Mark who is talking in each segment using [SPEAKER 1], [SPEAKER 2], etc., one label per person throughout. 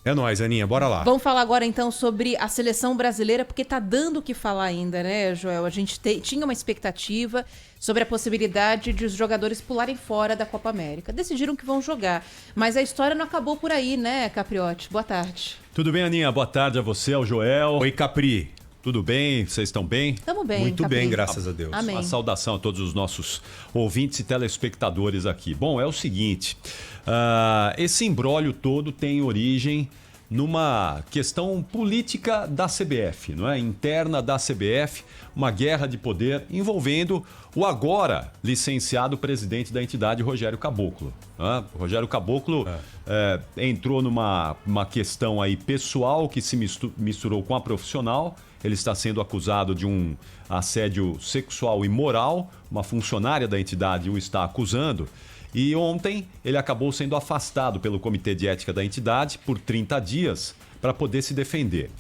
[SPEAKER 1] É nóis, Aninha, bora lá.
[SPEAKER 2] Vamos falar agora então sobre a seleção brasileira, porque tá dando o que falar ainda, né, Joel? A gente tinha uma expectativa sobre a possibilidade de os jogadores pularem fora da Copa América. Decidiram que vão jogar, mas a história não acabou por aí, né, Capriotti? Boa tarde.
[SPEAKER 3] Tudo bem, Aninha? Boa tarde a você, ao Joel.
[SPEAKER 1] Oi, Capri.
[SPEAKER 3] Tudo bem? Vocês estão bem?
[SPEAKER 2] Estamos bem,
[SPEAKER 1] Muito
[SPEAKER 2] Capri.
[SPEAKER 1] bem, graças a Deus.
[SPEAKER 2] Amém.
[SPEAKER 3] Uma saudação a todos os nossos ouvintes e telespectadores aqui. Bom, é o seguinte, esse imbróglio todo tem origem numa questão política da CBF, não é? Interna da CBF, uma guerra de poder envolvendo o agora licenciado presidente da entidade, Rogério Caboclo. O Rogério Caboclo entrou numa questão aí pessoal que se misturou com a profissional. Ele está sendo acusado de um assédio sexual e moral. Uma funcionária da entidade o está acusando. E ontem ele acabou sendo afastado pelo Comitê de Ética da entidade por 30 dias para poder se defender.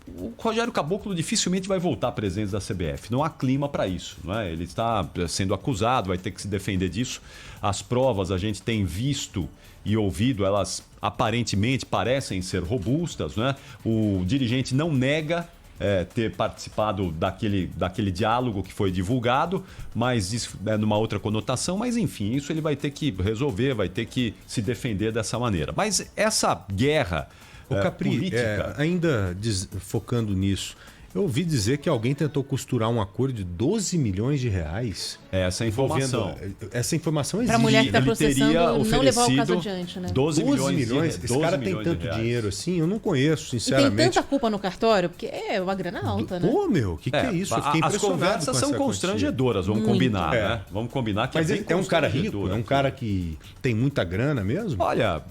[SPEAKER 3] O Rogério Caboclo dificilmente vai voltar à presidência da CBF. Não há clima para isso, não é? Ele está sendo acusado, vai ter que se defender disso. As provas a gente tem visto e ouvido, elas aparentemente parecem ser robustas, não é? O dirigente não nega ter participado daquele diálogo que foi divulgado, mas isso é numa outra conotação, mas enfim, isso ele vai ter que resolver, vai ter que se defender dessa maneira. Mas essa guerra
[SPEAKER 1] Capri,
[SPEAKER 3] política...
[SPEAKER 1] ainda focando nisso, eu ouvi dizer que alguém tentou costurar um acordo de 12 milhões de reais.
[SPEAKER 3] Essa informação.
[SPEAKER 1] Essa informação existe.
[SPEAKER 2] Para a mulher que está
[SPEAKER 3] Ele
[SPEAKER 2] processando
[SPEAKER 3] teria
[SPEAKER 2] não levar o caso
[SPEAKER 3] oferecido
[SPEAKER 2] adiante, né?
[SPEAKER 3] 12 milhões.
[SPEAKER 1] Esse cara tem tanto dinheiro assim, eu não conheço,
[SPEAKER 2] E
[SPEAKER 1] sinceramente.
[SPEAKER 2] tem tanta culpa no cartório, porque é uma grana alta, né?
[SPEAKER 1] Pô, meu, que é isso? Eu fiquei
[SPEAKER 3] As
[SPEAKER 1] impressionado
[SPEAKER 3] conversas
[SPEAKER 1] com
[SPEAKER 3] são
[SPEAKER 1] essa
[SPEAKER 3] constrangedoras, vamos
[SPEAKER 2] Muito.
[SPEAKER 3] combinar, né? Vamos combinar que
[SPEAKER 1] Mas
[SPEAKER 3] é
[SPEAKER 1] ele
[SPEAKER 3] bem
[SPEAKER 1] é um cara rico?
[SPEAKER 3] constrangedor
[SPEAKER 1] É um
[SPEAKER 3] aqui.
[SPEAKER 1] cara que tem muita grana mesmo?
[SPEAKER 3] Olha,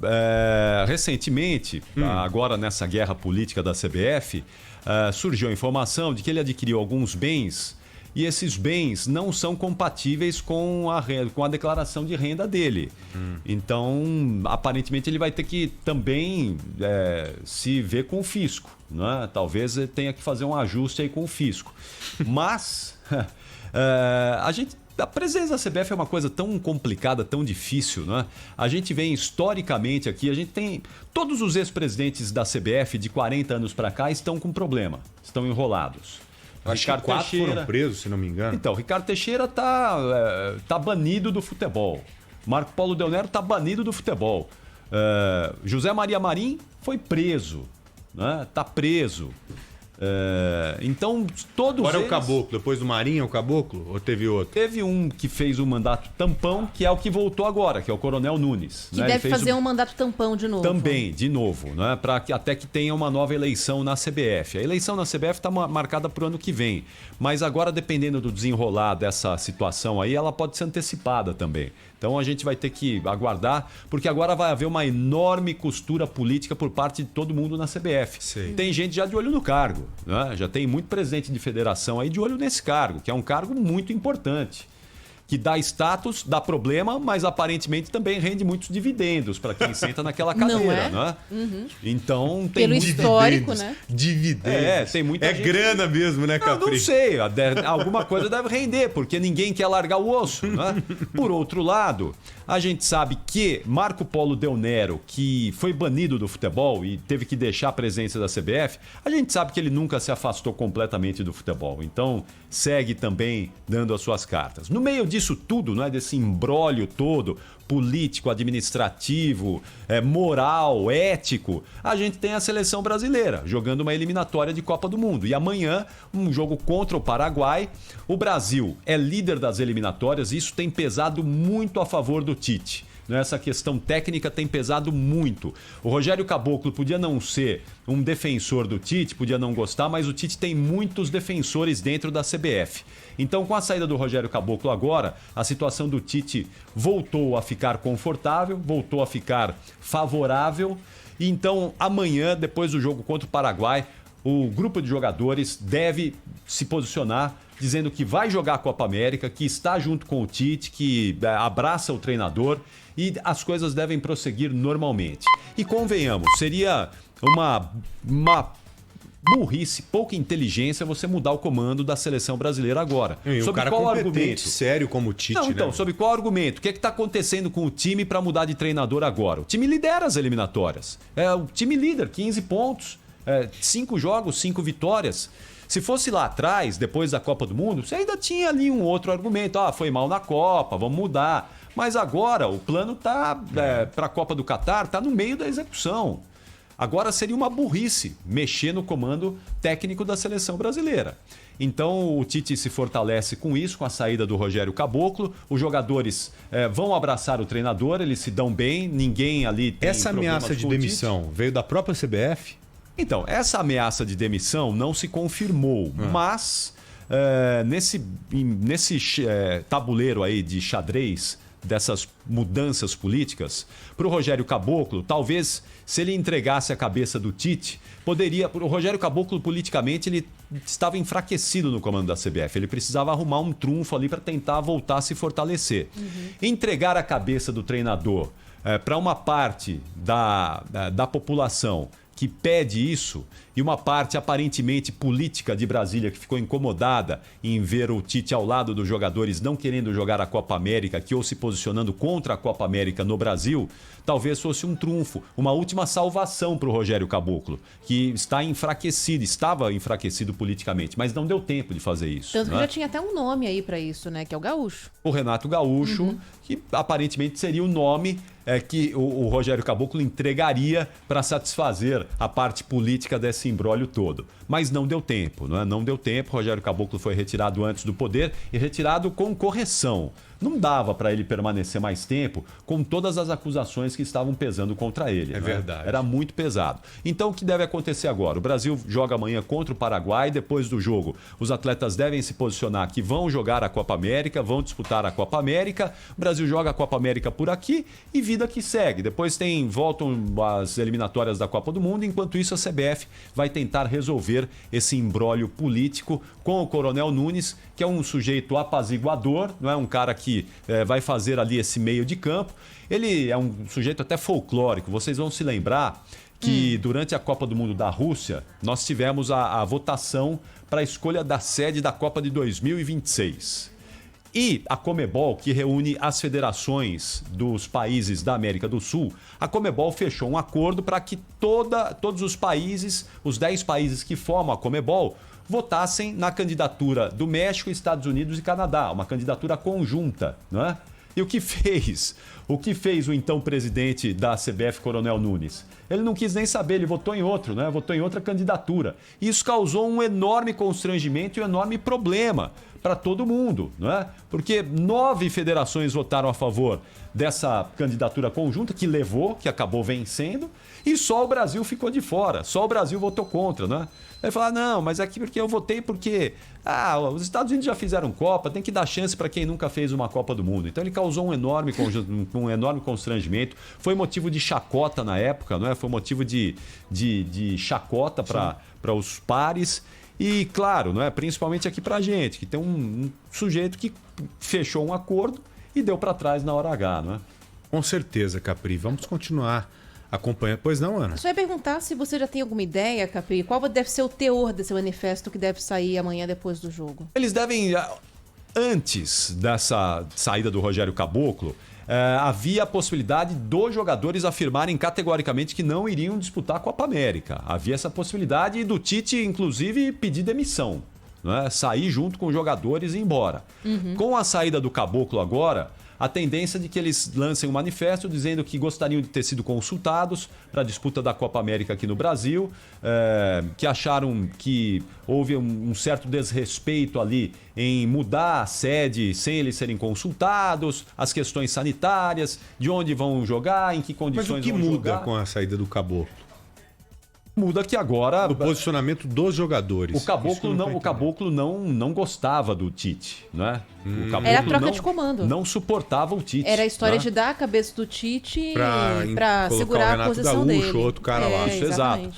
[SPEAKER 3] recentemente, agora nessa guerra política da CBF, surgiu a informação de que ele adquiriu alguns bens e esses bens não são compatíveis com a declaração de renda dele. Então, aparentemente, ele vai ter que também se ver com o fisco, né? Talvez ele tenha que fazer um ajuste aí com o fisco. Mas a presença da CBF é uma coisa tão complicada, tão difícil, né? A gente vem historicamente aqui, a gente tem... Todos os ex-presidentes da CBF de 40 anos para cá estão com problema, estão enrolados.
[SPEAKER 1] Acho que 4 foram presos, se não me engano.
[SPEAKER 3] Então, Ricardo Teixeira tá banido do futebol. Marco Polo Del Nero tá banido do futebol. José Maria Marim foi preso, né? Tá preso. Então, todos
[SPEAKER 1] Agora
[SPEAKER 3] eles...
[SPEAKER 1] é o Caboclo, depois do Marinho é o Caboclo? Ou teve outro?
[SPEAKER 3] Teve um que fez o mandato tampão, que é o que voltou agora, que é o Coronel Nunes.
[SPEAKER 2] Que deve fazer um mandato tampão de novo.
[SPEAKER 3] Também, de novo, né? Até que tenha uma nova eleição na CBF. A eleição na CBF está marcada para o ano que vem. Mas agora, dependendo do desenrolar dessa situação aí, ela pode ser antecipada também. Então a gente vai ter que aguardar, porque agora vai haver uma enorme costura política por parte de todo mundo na CBF.
[SPEAKER 1] Sei.
[SPEAKER 3] Tem gente já de olho no cargo, né? Já tem muito presidente de federação aí de olho nesse cargo, que é um cargo muito importante, que dá status, dá problema, mas aparentemente também rende muitos dividendos para quem senta naquela cadeira,
[SPEAKER 2] Não é?
[SPEAKER 3] né? Então tem
[SPEAKER 2] Pelo
[SPEAKER 3] muito...
[SPEAKER 2] histórico, né?
[SPEAKER 1] Dividendos.
[SPEAKER 3] Tem muita gente...
[SPEAKER 1] grana mesmo, né, Capri?
[SPEAKER 3] Não sei, alguma coisa deve render, porque ninguém quer largar o osso, né? Por outro lado, a gente sabe que Marco Polo Del Nero, que foi banido do futebol e teve que deixar a presença da CBF, a gente sabe que ele nunca se afastou completamente do futebol, então segue também dando as suas cartas. No meio disso tudo, né, desse imbróglio todo, político, administrativo, moral, ético, a gente tem a seleção brasileira jogando uma eliminatória de Copa do Mundo. E amanhã, um jogo contra o Paraguai. O Brasil é líder das eliminatórias e isso tem pesado muito a favor do Tite. Essa questão técnica tem pesado muito. O Rogério Caboclo podia não ser um defensor do Tite, podia não gostar, mas o Tite tem muitos defensores dentro da CBF. Então, com a saída do Rogério Caboclo agora, a situação do Tite voltou a ficar confortável, voltou a ficar favorável. E então, amanhã, depois do jogo contra o Paraguai, o grupo de jogadores deve se posicionar dizendo que vai jogar a Copa América, que está junto com o Tite, que abraça o treinador e as coisas devem prosseguir normalmente. E convenhamos, seria uma burrice, pouca inteligência você mudar o comando da seleção brasileira agora.
[SPEAKER 1] E um cara
[SPEAKER 3] qual
[SPEAKER 1] competente,
[SPEAKER 3] argumento?
[SPEAKER 1] sério como o Tite,
[SPEAKER 3] Não, então,
[SPEAKER 1] né?
[SPEAKER 3] sobre qual argumento? O que está acontecendo com o time para mudar de treinador agora? O time lidera as eliminatórias. É o time líder, 15 pontos, 5 jogos, 5 vitórias. Se fosse lá atrás, depois da Copa do Mundo, você ainda tinha ali um outro argumento. Foi mal na Copa, vamos mudar. Mas agora o plano tá para a Copa do Catar, está no meio da execução. Agora seria uma burrice mexer no comando técnico da seleção brasileira. Então o Tite se fortalece com isso, com a saída do Rogério Caboclo. Os jogadores vão abraçar o treinador, eles se dão bem, ninguém ali tem
[SPEAKER 1] Essa ameaça de demissão veio da própria CBF?
[SPEAKER 3] Então, essa ameaça de demissão não se confirmou, mas nesse tabuleiro aí de xadrez dessas mudanças políticas, para o Rogério Caboclo, talvez se ele entregasse a cabeça do Tite, poderia... O Rogério Caboclo, politicamente, ele estava enfraquecido no comando da CBF. Ele precisava arrumar um trunfo ali para tentar voltar a se fortalecer. Entregar a cabeça do treinador para uma parte da população que pede isso, e uma parte aparentemente política de Brasília que ficou incomodada em ver o Tite ao lado dos jogadores não querendo jogar a Copa América aqui ou se posicionando contra a Copa América no Brasil, talvez fosse um trunfo, uma última salvação para o Rogério Caboclo, que estava enfraquecido politicamente, mas não deu tempo de fazer isso.
[SPEAKER 2] Tanto que
[SPEAKER 3] né?
[SPEAKER 2] já tinha até um nome aí pra isso, né? Que é o Gaúcho.
[SPEAKER 3] O Renato Gaúcho, que aparentemente seria o nome que o Rogério Caboclo entregaria para satisfazer a parte política desse imbróglio todo. Mas não deu tempo, não é? Não deu tempo. O Rogério Caboclo foi retirado antes do poder e retirado com correção. Não dava para ele permanecer mais tempo com todas as acusações que estavam pesando contra ele.
[SPEAKER 1] É verdade.
[SPEAKER 3] Era muito pesado. Então, o que deve acontecer agora? O Brasil joga amanhã contra o Paraguai. Depois do jogo, os atletas devem se posicionar que vão jogar a Copa América, vão disputar a Copa América. O Brasil joga a Copa América por aqui e vida que segue. Depois voltam as eliminatórias da Copa do Mundo. Enquanto isso, a CBF vai tentar resolver esse imbróglio político com o Coronel Nunes, que é um sujeito apaziguador, não é um cara que vai fazer ali esse meio de campo. Ele é um sujeito até folclórico. Vocês vão se lembrar que durante a Copa do Mundo da Rússia, nós tivemos a votação para a escolha da sede da Copa de 2026. E a Conmebol, que reúne as federações dos países da América do Sul, a Conmebol fechou um acordo para que todos os países, os 10 países que formam a Conmebol, votassem na candidatura do México, Estados Unidos e Canadá, uma candidatura conjunta, não é? E o que fez o então presidente da CBF, Coronel Nunes? Ele não quis nem saber, ele votou em outro, né? Votou em outra candidatura. Isso causou um enorme constrangimento e um enorme problema para todo mundo, não é? Porque 9 federações votaram a favor dessa candidatura conjunta que acabou vencendo, e só o Brasil ficou de fora, só o Brasil votou contra, né? Aí fala, não, mas aqui porque eu votei porque os Estados Unidos já fizeram Copa, tem que dar chance para quem nunca fez uma Copa do Mundo. Então ele causou um enorme constrangimento, foi motivo de chacota na época, não é? Foi motivo de chacota para os pares. E claro, não é? Principalmente aqui para a gente, que tem um sujeito que fechou um acordo e deu para trás na hora H, não é?
[SPEAKER 1] Com certeza, Capri. Vamos continuar acompanhando. Pois não, Ana?
[SPEAKER 2] Só ia perguntar se você já tem alguma ideia, Capri, qual deve ser o teor desse manifesto que deve sair amanhã depois do jogo?
[SPEAKER 3] Eles devem, antes dessa saída do Rogério Caboclo, havia a possibilidade dos jogadores afirmarem categoricamente que não iriam disputar a Copa América. Havia essa possibilidade do Tite, inclusive, pedir demissão, né? Sair junto com os jogadores e ir embora. Com a saída do Caboclo agora, a tendência de que eles lancem um manifesto dizendo que gostariam de ter sido consultados para a disputa da Copa América aqui no Brasil, que acharam que houve um certo desrespeito ali em mudar a sede sem eles serem consultados, as questões sanitárias, de onde vão jogar, em que condições vão jogar.
[SPEAKER 1] Mas o que muda com a saída do Caboclo?
[SPEAKER 3] Muda que agora...
[SPEAKER 1] Do posicionamento dos jogadores.
[SPEAKER 3] O Caboclo não gostava do Tite, né? O Caboclo
[SPEAKER 2] era a troca de comando.
[SPEAKER 3] Não suportava o Tite.
[SPEAKER 2] Era a história
[SPEAKER 3] né?
[SPEAKER 2] de dar a cabeça do Tite
[SPEAKER 1] colocar
[SPEAKER 2] pra segurar a posição
[SPEAKER 1] Gaúcho,
[SPEAKER 2] dele.
[SPEAKER 1] outro cara lá.
[SPEAKER 3] Isso, exato.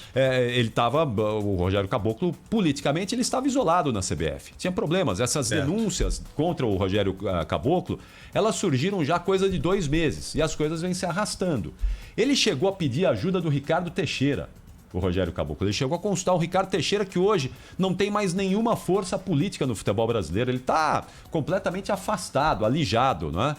[SPEAKER 3] O Rogério Caboclo, politicamente, ele estava isolado na CBF. Tinha problemas. Essas denúncias contra o Rogério Caboclo, elas surgiram já há coisa de 2 meses. E as coisas vêm se arrastando. Ele chegou a pedir a ajuda do Ricardo Teixeira. o Rogério Caboclo. Ele chegou a consultar o Ricardo Teixeira, que hoje não tem mais nenhuma força política no futebol brasileiro. Ele está completamente afastado, alijado, né,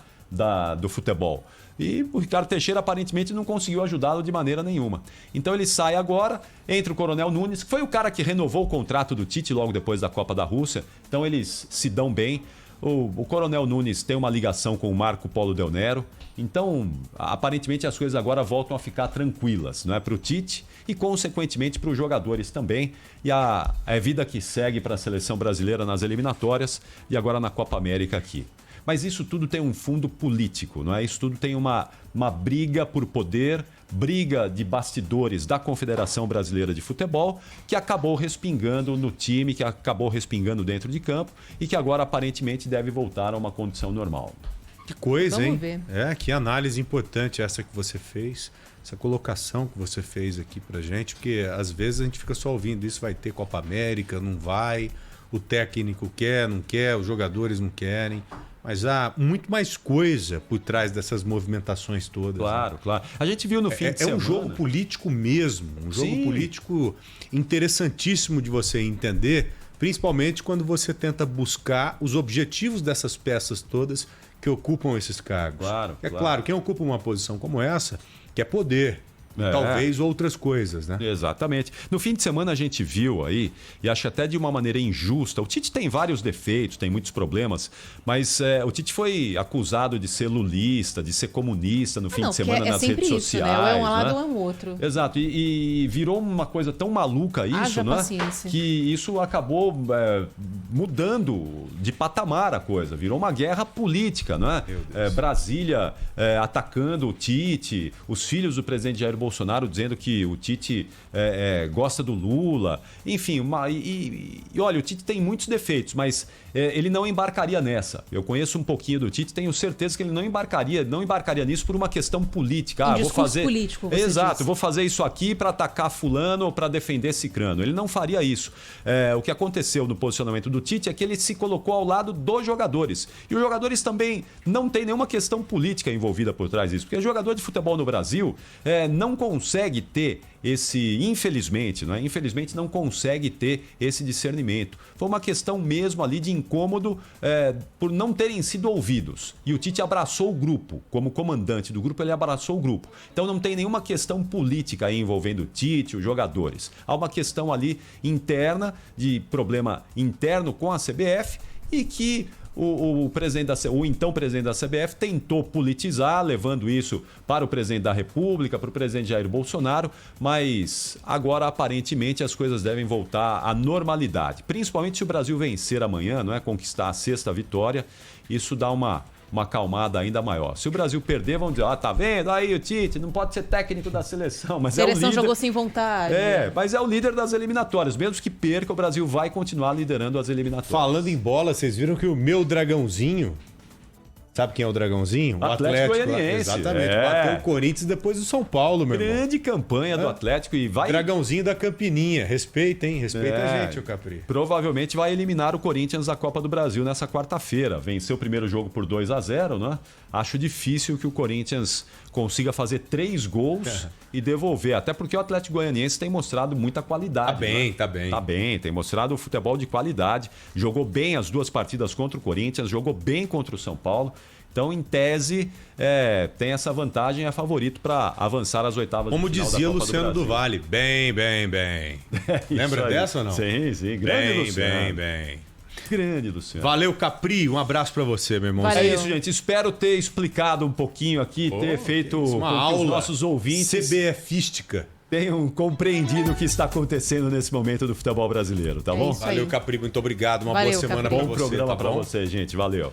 [SPEAKER 3] do futebol. E o Ricardo Teixeira aparentemente não conseguiu ajudá-lo de maneira nenhuma. Então ele sai agora, entra o Coronel Nunes, que foi o cara que renovou o contrato do Tite logo depois da Copa da Rússia. Então eles se dão bem. O Coronel Nunes tem uma ligação com o Marco Polo Del Nero. Então, aparentemente as coisas agora voltam a ficar tranquilas, não é, para o Tite e, consequentemente, para os jogadores também. E a vida que segue para a seleção brasileira nas eliminatórias e agora na Copa América aqui. Mas isso tudo tem um fundo político, não é? Isso tudo tem uma briga por poder, briga de bastidores da Confederação Brasileira de Futebol, que acabou respingando no time, que acabou respingando dentro de campo e que agora aparentemente deve voltar a uma condição normal.
[SPEAKER 1] Que coisa,
[SPEAKER 2] Vamos
[SPEAKER 1] hein?
[SPEAKER 2] ver.
[SPEAKER 1] Que análise importante essa que você fez, essa colocação que você fez aqui pra gente, porque às vezes a gente fica só ouvindo isso, vai ter Copa América, não vai, o técnico quer, não quer, os jogadores não querem. Mas há muito mais coisa por trás dessas movimentações todas.
[SPEAKER 3] Claro,
[SPEAKER 1] né?
[SPEAKER 3] claro. A gente viu no fim de semana.
[SPEAKER 1] É um jogo político mesmo, um jogo
[SPEAKER 3] Sim.
[SPEAKER 1] político interessantíssimo de você entender, principalmente quando você tenta buscar os objetivos dessas peças todas que ocupam esses cargos.
[SPEAKER 3] Claro,
[SPEAKER 1] Claro, quem ocupa uma posição como essa quer poder.
[SPEAKER 3] É.
[SPEAKER 1] Talvez outras coisas, né?
[SPEAKER 3] Exatamente. No fim de semana a gente viu aí, e acho até de uma maneira injusta, o Tite tem vários defeitos, tem muitos problemas, mas o Tite foi acusado de ser lulista, de ser comunista no fim de semana nas redes sociais.
[SPEAKER 2] Né? Ou é um
[SPEAKER 3] né?
[SPEAKER 2] lado ou é um outro.
[SPEAKER 3] Exato, e virou uma coisa tão maluca isso,
[SPEAKER 2] Haja
[SPEAKER 3] né?
[SPEAKER 2] paciência.
[SPEAKER 3] Que isso acabou mudando de patamar a coisa, virou uma guerra política, não é?
[SPEAKER 1] Meu Deus.
[SPEAKER 3] Brasília atacando o Tite, os filhos do presidente Jair Bolsonaro dizendo que o Tite gosta do Lula, enfim, olha, o Tite tem muitos defeitos, mas ele não embarcaria nessa. Eu conheço um pouquinho do Tite, tenho certeza que ele não embarcaria nisso por uma questão política.
[SPEAKER 2] Um discurso político, você
[SPEAKER 3] Exato,
[SPEAKER 2] disse.
[SPEAKER 3] vou fazer isso aqui para atacar fulano ou para defender cicrano. Ele não faria isso. O que aconteceu no posicionamento do Tite é que ele se colocou ao lado dos jogadores. E os jogadores também não tem nenhuma questão política envolvida por trás disso, porque o jogador de futebol no Brasil não consegue ter infelizmente, não é? Infelizmente não consegue ter esse discernimento. Foi uma questão mesmo ali de incômodo por não terem sido ouvidos. E o Tite abraçou o grupo, como comandante do grupo, ele abraçou o grupo. Então não tem nenhuma questão política aí envolvendo o Tite, os jogadores. Há uma questão ali interna, de problema interno com a CBF e que o então presidente da CBF tentou politizar, levando isso para o presidente da República, para o presidente Jair Bolsonaro, mas agora aparentemente as coisas devem voltar à normalidade. Principalmente se o Brasil vencer amanhã, não é? Conquistar a 6ª vitória, isso dá uma acalmada ainda maior. Se o Brasil perder, vão dizer, tá vendo? Aí o Tite não pode ser técnico da seleção, mas
[SPEAKER 2] A seleção
[SPEAKER 3] é o líder.
[SPEAKER 2] jogou sem vontade.
[SPEAKER 3] Mas é o líder das eliminatórias. Mesmo que perca, o Brasil vai continuar liderando as eliminatórias.
[SPEAKER 1] Falando em bola, vocês viram que o meu dragãozinho... Sabe quem é o dragãozinho? O
[SPEAKER 3] Atlético Goianiense.
[SPEAKER 1] Exatamente. Bateu o Corinthians depois do São Paulo, meu irmão.
[SPEAKER 3] Grande campanha do Atlético e vai...
[SPEAKER 1] Dragãozinho da Campininha. Respeita, hein? Respeita a gente, ô Capri.
[SPEAKER 3] Provavelmente vai eliminar o Corinthians da Copa do Brasil nessa quarta-feira. Venceu o primeiro jogo por 2-0, né? Acho difícil que o Corinthians consiga fazer 3 gols e devolver. Até porque o Atlético Goianiense tem mostrado muita qualidade.
[SPEAKER 1] Tá bem.
[SPEAKER 3] Tá bem, tem mostrado futebol de qualidade. Jogou bem as 2 partidas contra o Corinthians, jogou bem contra o São Paulo. Então, em tese, tem essa vantagem, é favorito para avançar às oitavas
[SPEAKER 1] Como
[SPEAKER 3] de final
[SPEAKER 1] dizia
[SPEAKER 3] da Copa
[SPEAKER 1] Luciano
[SPEAKER 3] do
[SPEAKER 1] do Vale, bem. Lembra dessa ou não?
[SPEAKER 3] Sim. Grande Luciano.
[SPEAKER 1] Bem.
[SPEAKER 3] Grande Luciano.
[SPEAKER 1] Valeu, Capri. Um abraço pra você, meu irmão.
[SPEAKER 2] Valeu.
[SPEAKER 3] É isso, gente. Espero ter explicado um pouquinho aqui, ter feito
[SPEAKER 1] uma
[SPEAKER 3] com que
[SPEAKER 1] aula
[SPEAKER 3] os nossos ouvintes
[SPEAKER 1] CBFística.
[SPEAKER 3] tenham compreendido o que está acontecendo nesse momento do futebol brasileiro, tá bom?
[SPEAKER 2] isso aí.
[SPEAKER 1] Valeu, Capri. Muito obrigado. Uma
[SPEAKER 2] Valeu,
[SPEAKER 1] boa semana
[SPEAKER 2] Capri.
[SPEAKER 1] pra
[SPEAKER 3] Bom
[SPEAKER 1] você.
[SPEAKER 3] programa
[SPEAKER 1] tá
[SPEAKER 3] para
[SPEAKER 1] bom?
[SPEAKER 3] você, gente. Valeu.